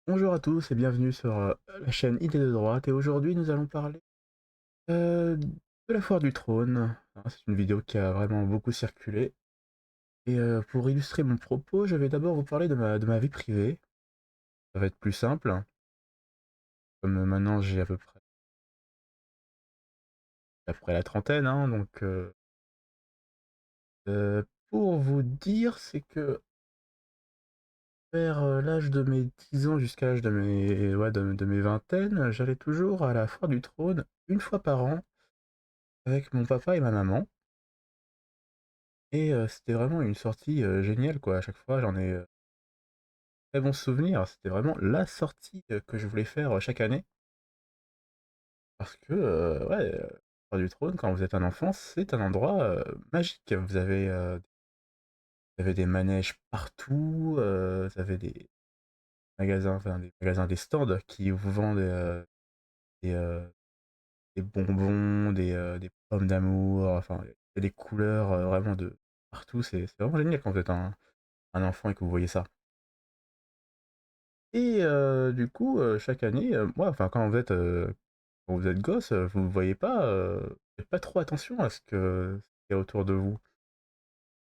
Bonjour à tous et bienvenue sur la chaîne Idées de droite et aujourd'hui nous allons parler de la foire du trône. C'est une vidéo qui a vraiment beaucoup circulé et pour illustrer mon propos je vais d'abord vous parler de ma vie privée. Ça va être plus simple, comme maintenant j'ai à peu près la trentaine, hein, donc pour vous dire c'est que vers l'âge de mes 10 ans jusqu'à l'âge de mes vingtaines, j'allais toujours à la foire du trône une fois par an avec mon papa et ma maman. Et c'était vraiment une sortie, géniale quoi. À chaque fois, j'en ai, très bons souvenirs. C'était vraiment la sortie, que je voulais faire, chaque année parce que, ouais, Foire du Trône, quand vous êtes un enfant, c'est un endroit, magique. Vous avez des manèges partout, vous avez des magasins, enfin des magasins, des stands qui vous vendent, des, des bonbons, des pommes d'amour, enfin, il y a des couleurs, vraiment de partout. C'est vraiment génial quand vous êtes un enfant et que vous voyez ça. Et du coup, chaque année, moi, enfin, quand vous êtes gosse, vous voyez pas, faites pas trop attention à ce qu'il y a autour de vous.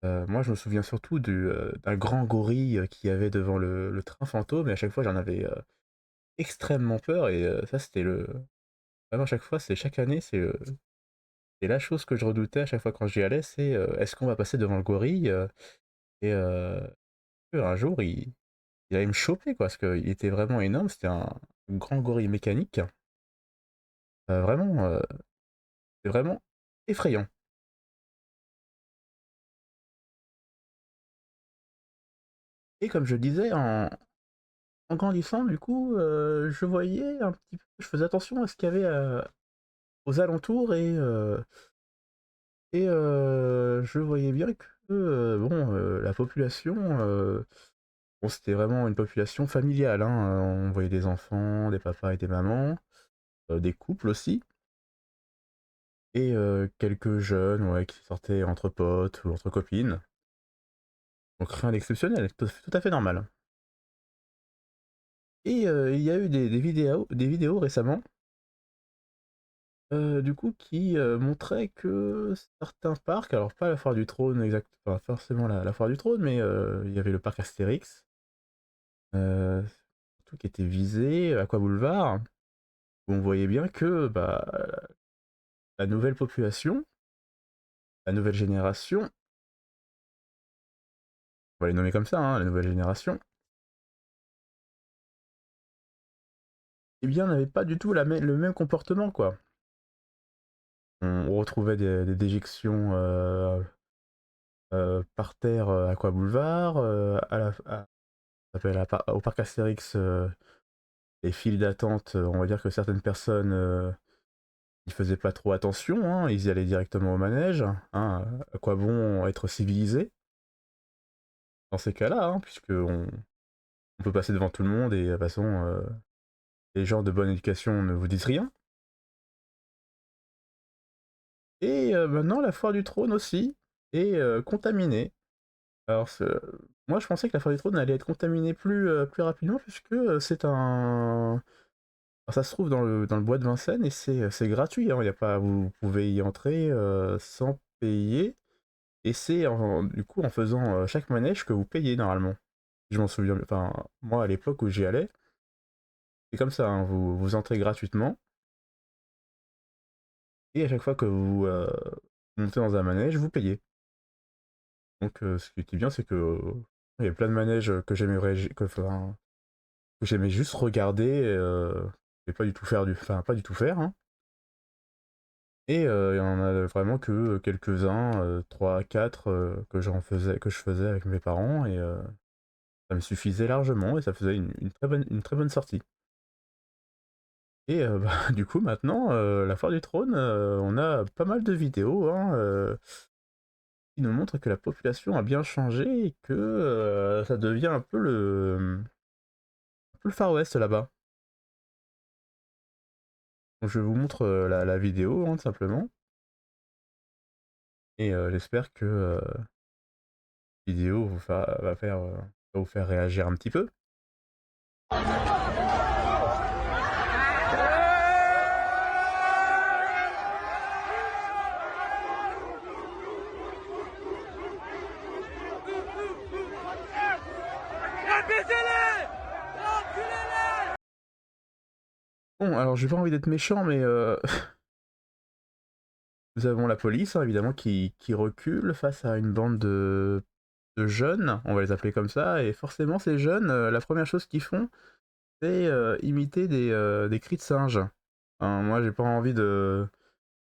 Moi, je me souviens surtout d'un grand gorille, qu'il y avait devant le train fantôme et à chaque fois, j'en avais, extrêmement peur et ça, c'était le vraiment, chaque fois, c'est chaque année, c'est la chose que je redoutais à chaque fois quand j'y allais, c'est, est-ce qu'on va passer devant le gorille, et un jour, il allait me choper, quoi, parce qu'il était vraiment énorme. C'était un grand gorille mécanique. Vraiment, c'est vraiment effrayant. Et comme je disais, en grandissant, du coup, je voyais un petit peu, je faisais attention à ce qu'il y avait, aux alentours et je voyais bien que, bon, la population, bon, c'était vraiment une population familiale, hein, on voyait des enfants, des papas et des mamans, des couples aussi et quelques jeunes, ouais, qui sortaient entre potes ou entre copines. Donc rien d'exceptionnel, tout à fait normal. Et il y a eu des vidéos récemment, du coup qui, montraient que certains parcs, alors pas la foire du trône exact, pas forcément la foire du trône, mais il y avait le parc Astérix, heu, surtout qui était visé, Aquaboulevard, où on voyait bien que, bah, la nouvelle population, la nouvelle génération, on va les nommer comme ça, hein, la nouvelle génération, eh bien n'avait pas du tout le même comportement, quoi. On retrouvait des déjections, par terre, Aquaboulevard, à la à ça s'appelle au parc Astérix, les files d'attente, on va dire que certaines personnes, y faisaient pas trop attention, hein, ils y allaient directement au manège, hein, à quoi bon être civilisé dans ces cas-là, hein, puisqu'on peut passer devant tout le monde et de toute façon, les gens de bonne éducation ne vous disent rien. Et maintenant la foire du trône aussi est, contaminée. Alors moi je pensais que la foire du trône allait être contaminée plus rapidement puisque, c'est un alors ça se trouve dans le bois de Vincennes et c'est gratuit, hein, y a pas vous pouvez y entrer, sans payer et c'est du coup en faisant, chaque manège que vous payez normalement. Je m'en souviens enfin, moi à l'époque où j'y allais, c'est comme ça, hein, vous entrez gratuitement et à chaque fois que vous, montez dans un manège, vous payez. Donc ce qui était bien, c'est que, il y avait plein de manèges, que j'aimais juste regarder, et pas du tout faire pas du tout faire, hein. Et il y en a vraiment que quelques-uns, 3-4, que je faisais avec mes parents et ça me suffisait largement et ça faisait une très bonne sortie. Et bah, du coup maintenant, la foire du trône, on a pas mal de vidéos, hein, qui nous montrent que la population a bien changé et que, ça devient un peu le Far West là-bas. Donc je vous montre, la vidéo, hein, tout simplement et j'espère que, vidéo va vous faire réagir un petit peu. Bon, alors j'ai pas envie d'être méchant, mais nous avons la police, hein, évidemment, qui recule face à une bande de jeunes, on va les appeler comme ça, et forcément ces jeunes, la première chose qu'ils font, c'est imiter des cris de singe. Enfin, moi j'ai pas envie de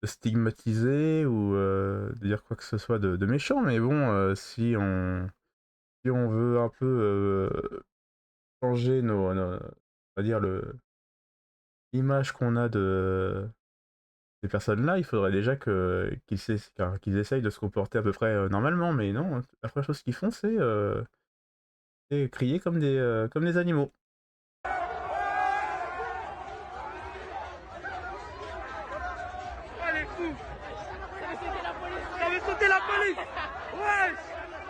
stigmatiser ou de dire quoi que ce soit de méchant, mais bon, si on veut un peu changer on va dire l'image qu'on a de ces personnes-là, il faudrait déjà qu'ils essayent de se comporter à peu près normalement, mais non, la première chose qu'ils font, c'est crier comme des animaux. Elle est fou. J'avais sauté la police. Wesh.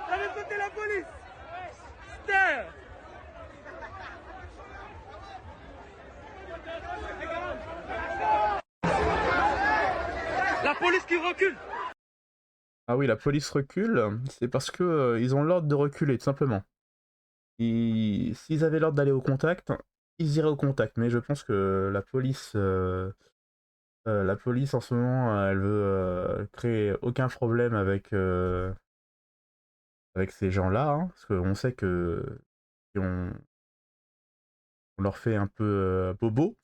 J'avais sauté la police. Putain. La police qui recule. Ah oui, la police recule, c'est parce que ils ont l'ordre de reculer, tout simplement. S'ils avaient l'ordre d'aller au contact, ils iraient au contact, mais je pense que la police en ce moment, elle veut créer aucun problème avec ces gens-là, hein, parce qu'on sait que si on leur fait un peu bobo,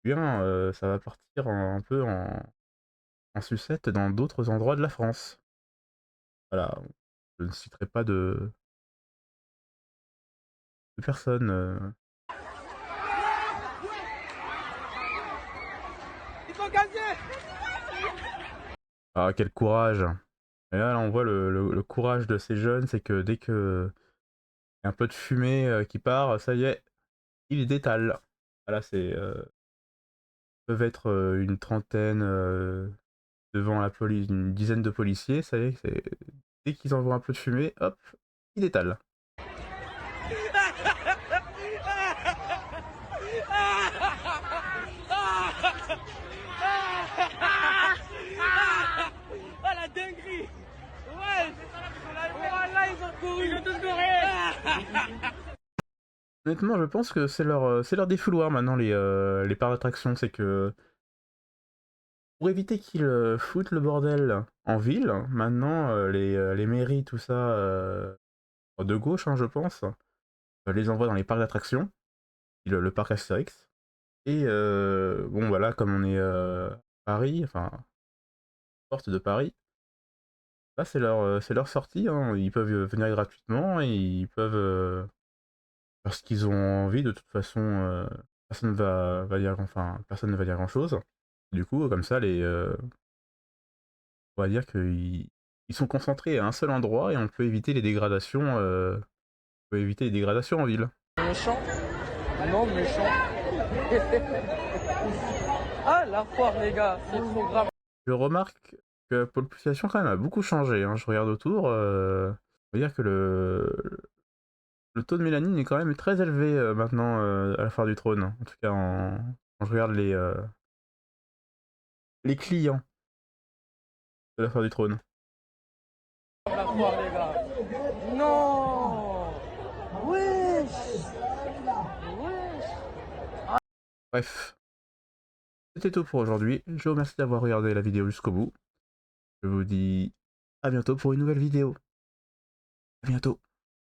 eh bien ça va partir un peu en sucette dans d'autres endroits de la France. Voilà, je ne citerai pas de personnes. Ils sont gagnés. Ah, quel courage! Et là, on voit le courage de ces jeunes, c'est que dès que y a un peu de fumée qui part, ça y est, ils détalent. Voilà, peuvent être une trentaine devant la police, une dizaine de policiers, ça y est, dès qu'ils en voient un peu de fumée, hop, ils détalent. Ah la dinguerie. Ouais. Voilà, ils ont couru. Ils ont tous couru. Honnêtement, je pense que c'est leur défouloir maintenant, les parcs d'attraction. C'est que pour éviter qu'ils foutent le bordel en ville, maintenant, les mairies, tout ça, de gauche, hein, je pense, les envoient dans les parcs d'attraction, le parc Astérix. Et bon, voilà, comme on est à Paris, enfin, porte de Paris, là, c'est leur sortie, hein. Ils peuvent venir gratuitement et ils peuvent faire ce qu'ils ont envie. De toute façon, personne ne va dire grand-chose. Du coup, comme ça, on va dire qu'ils sont concentrés à un seul endroit et on peut éviter les dégradations, en ville. Méchant. Non, méchant. Ah, la foire, les gars. C'est trop grave. Je remarque que la population quand même a beaucoup changé, hein. Je regarde autour, on va dire que le taux de mélanine est quand même très élevé maintenant à la Foire du Trône. En tout cas, quand je regarde les clients de la Foire du Trône. La foire, les gars. Non. Wesh. Wesh. Bref, c'était tout pour aujourd'hui. Je vous remercie d'avoir regardé la vidéo jusqu'au bout. Je vous dis à bientôt pour une nouvelle vidéo. À bientôt.